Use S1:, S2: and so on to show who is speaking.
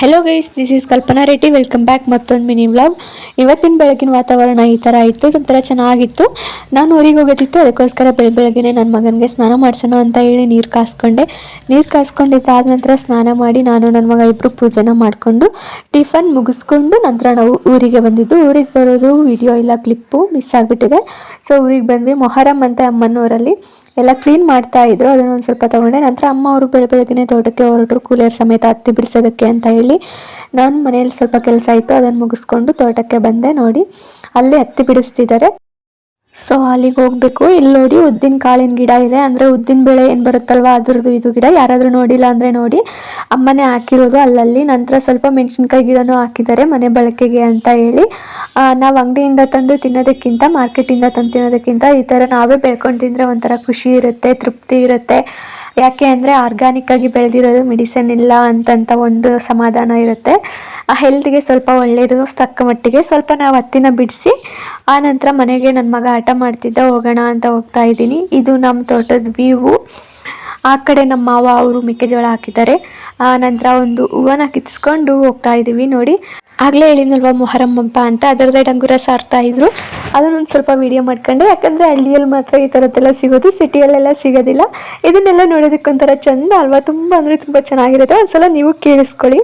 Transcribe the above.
S1: Hello guys, this is Kalpana Reddy. Welcome back ಮತ್ತೊಂದು mini vlog. ಇವತ್ತಿನ ಬೆಳಗಿನ ವಾತಾವರಣ ಈ ಥರ ಇತ್ತು, ಒಂಥರ ಚೆನ್ನಾಗಿತ್ತು. ನಾನು ಊರಿಗೆ ಹೋಗೋದಿತ್ತು, ಅದಕ್ಕೋಸ್ಕರ ಬೆಳಗ್ಗೆ ನನ್ನ ಮಗನಿಗೆ ಸ್ನಾನ ಮಾಡಿಸೋಣ ಅಂತ ಹೇಳಿ ನೀರು ಕಾಸ್ಕೊಂಡಿದ್ದಾದ ನಂತರ ಸ್ನಾನ ಮಾಡಿ ನಾನು ನನ್ನ ಮಗ ಇಬ್ಬರು ಪೂಜೆನ ಮಾಡಿಕೊಂಡು ಟಿಫನ್ ಮುಗಿಸ್ಕೊಂಡು ನಂತರ ನಾವು ಊರಿಗೆ ಬಂದಿದ್ದು. ಊರಿಗೆ ಬರೋದು ವಿಡಿಯೋ ಇಲ್ಲ, ಕ್ಲಿಪ್ಪು ಮಿಸ್ ಆಗಿಬಿಟ್ಟಿದೆ. ಸೊ ಊರಿಗೆ ಬಂದ್ವಿ. ಮೊಹರಂ ಅಂತ ಅಮ್ಮನವರಲ್ಲಿ ಎಲ್ಲ ಕ್ಲೀನ್ ಮಾಡ್ತಾ ಇದ್ರು, ಅದನ್ನ ಒಂದು ಸ್ವಲ್ಪ ತಗೊಂಡೆ. ನಂತರ ಅಮ್ಮ ಅವರು ಬೆಳಗ್ಗೆನೆ ತೋಟಕ್ಕೆ ಹೊರಟರು, ಕೂಲರ್ ಸಮೇತ ಹತ್ತಿ ಬಿಡಿಸೋದಕ್ಕೆ ಅಂತ ಹೇಳಿ. ನಾನು ಮನೆಯಲ್ಲಿ ಸ್ವಲ್ಪ ಕೆಲಸ ಇತ್ತು, ಅದನ್ನು ಮುಗಿಸ್ಕೊಂಡು ತೋಟಕ್ಕೆ ಬಂದೆ. ನೋಡಿ ಅಲ್ಲಿ ಹತ್ತಿ ಬಿಡಿಸ್ತಿದ್ದಾರೆ. ಸೊ ಅಲ್ಲಿಗೆ ಹೋಗ್ಬೇಕು. ಇಲ್ಲಿ ನೋಡಿ ಉದ್ದಿನ ಕಾಳಿನ ಗಿಡ ಇದೆ, ಅಂದರೆ ಉದ್ದಿನ ಬೇಳೆ ಏನು ಬರುತ್ತಲ್ವ ಅದ್ರದ್ದು ಇದು ಗಿಡ. ಯಾರಾದರೂ ನೋಡಿಲ್ಲ ಅಂದರೆ ನೋಡಿ, ಅಮ್ಮನೇ ಹಾಕಿರೋದು ಅಲ್ಲಲ್ಲಿ. ನಂತರ ಸ್ವಲ್ಪ ಮೆಣಸಿನ್ಕಾಯಿ ಗಿಡನೂ ಹಾಕಿದ್ದಾರೆ ಮನೆ ಬಳಕೆಗೆ ಅಂತ ಹೇಳಿ. ನಾವು ಅಂಗಡಿಯಿಂದ ತಂದು ತಿನ್ನೋದಕ್ಕಿಂತ, ಮಾರ್ಕೆಟಿಂದ ತಂದು ತಿನ್ನೋದಕ್ಕಿಂತ ಈ ಥರ ನಾವೇ ಬೆಳ್ಕೊಂಡು ತಿಂದರೆ ಒಂಥರ ಖುಷಿ ಇರುತ್ತೆ, ತೃಪ್ತಿ ಇರುತ್ತೆ. ಯಾಕೆ ಅಂದರೆ ಆರ್ಗ್ಯಾನಿಕ್ಕಾಗಿ ಬೆಳೆದಿರೋದು, ಮೆಡಿಸಿನ್ ಇಲ್ಲ ಅಂತಂತ ಒಂದು ಸಮಾಧಾನ ಇರುತ್ತೆ. ಹೆಲ್ತ್ಗೆ ಸ್ವಲ್ಪ ಒಳ್ಳೆಯದು. ತಕ್ಕ ಮಟ್ಟಿಗೆ ಸ್ವಲ್ಪ ನಾವು ಹತ್ತಿನ ಬಿಡಿಸಿ ಆ ನಂತರ ಮನೆಗೆ ನನ್ನ ಮಗ ಆಟ ಮಾಡ್ತಿದ್ದ, ಹೋಗೋಣ ಅಂತ ಹೋಗ್ತಾ ಇದ್ದೀನಿ. ಇದು ನಮ್ಮ ತೋಟದ ವ್ಯೂ. ಆ ಕಡೆ ನಮ್ಮ ಮಾವ ಅವರು ಮೆಕ್ಕೆಜೋಳ ಹಾಕಿದ್ದಾರೆ. ನಂತರ ಒಂದು ಹೂವನ್ನ ಕಿತ್ಸ್ಕೊಂಡು ಹೋಗ್ತಾ ಇದ್ದೀವಿ. ನೋಡಿ ಆಗಲೇ ಹೇಳಿದ್ನಲ್ವ ಮೊಹರಂ ಹಬ್ಬ ಅಂತ, ಅದರದ್ದೇ ಡಂಗೂರ ಸಾರ್ತಾ ಇದ್ರು. ಅದನ್ನೊಂದು ಸ್ವಲ್ಪ ವಿಡಿಯೋ ಮಾಡ್ಕೊಂಡೆ. ಯಾಕಂದರೆ ಹಳ್ಳಿಯಲ್ಲಿ ಮಾತ್ರ ಈ ಥರದ್ದೆಲ್ಲ ಸಿಗೋದು, ಸಿಟಿಯಲ್ಲೆಲ್ಲ ಸಿಗೋದಿಲ್ಲ. ಇದನ್ನೆಲ್ಲ ನೋಡೋದಕ್ಕೊಂಥರ ಚೆಂದ ಅಲ್ವಾ, ತುಂಬ ಅಂದರೆ ತುಂಬ ಚೆನ್ನಾಗಿರುತ್ತೆ. ಒಂದ್ಸಲ ನೀವು ಕೇಳಿಸ್ಕೊಳ್ಳಿ.